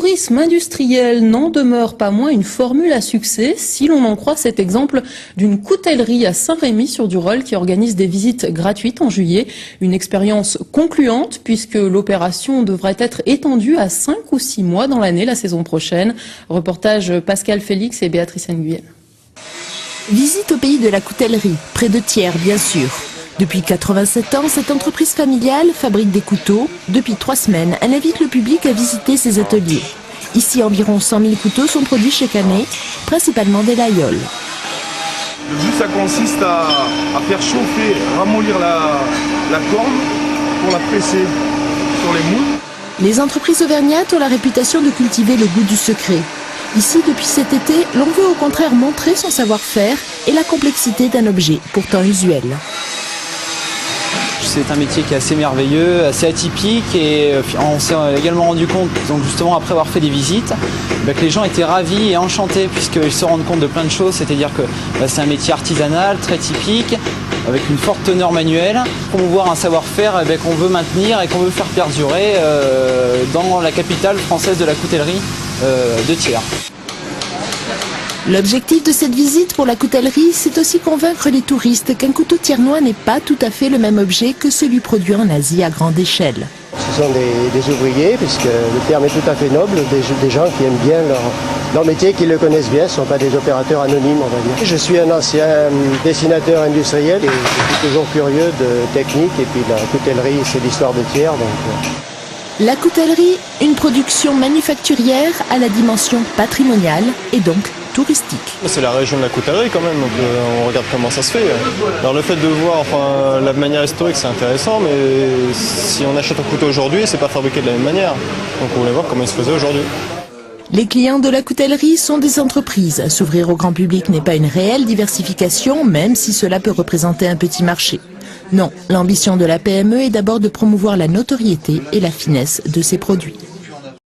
tourisme industriel n'en demeure pas moins une formule à succès, si l'on en croit cet exemple d'une coutellerie à Saint-Rémy-sur-du-Rolle qui organise des visites gratuites en juillet. Une expérience concluante puisque l'opération devrait être étendue à 5 ou 6 mois dans l'année, la saison prochaine. Reportage Pascal Félix et Béatrice Nguyen. Visite au pays de la coutellerie, près de Thiers bien sûr. Depuis 87 ans, cette entreprise familiale fabrique des couteaux. Depuis 3 semaines, elle invite le public à visiter ses ateliers. Ici, environ 100 000 couteaux sont produits chaque année, principalement des laïoles. Le but, ça consiste à faire chauffer, ramollir la corne pour la presser sur les moules. Les entreprises auvergnates ont la réputation de cultiver le goût du secret. Ici, depuis cet été, l'on veut au contraire montrer son savoir-faire et la complexité d'un objet pourtant usuel. C'est un métier qui est assez merveilleux, assez atypique et on s'est également rendu compte, donc justement après avoir fait des visites, que les gens étaient ravis et enchantés puisqu'ils se rendent compte de plein de choses, c'est-à-dire que c'est un métier artisanal, très typique, avec une forte teneur manuelle, promouvoir un savoir-faire qu'on veut maintenir et qu'on veut faire perdurer dans la capitale française de la coutellerie de Thiers. L'objectif de cette visite pour la coutellerie, c'est aussi convaincre les touristes qu'un couteau thiernois n'est pas tout à fait le même objet que celui produit en Asie à grande échelle. Ce sont des ouvriers, puisque le terme est tout à fait noble, des gens qui aiment bien leur métier, qui le connaissent bien, ce ne sont pas des opérateurs anonymes, on va dire. Je suis un ancien dessinateur industriel et je suis toujours curieux de technique, et puis la coutellerie, c'est l'histoire de Thiers. La coutellerie, une production manufacturière à la dimension patrimoniale et donc touristique. C'est la région de la coutellerie quand même, donc on regarde comment ça se fait. Alors le fait de voir la manière historique, c'est intéressant, mais si on achète un couteau aujourd'hui, c'est pas fabriqué de la même manière. Donc on voulait voir comment il se faisait aujourd'hui. Les clients de la coutellerie sont des entreprises. S'ouvrir au grand public n'est pas une réelle diversification, même si cela peut représenter un petit marché. Non, l'ambition de la PME est d'abord de promouvoir la notoriété et la finesse de ses produits.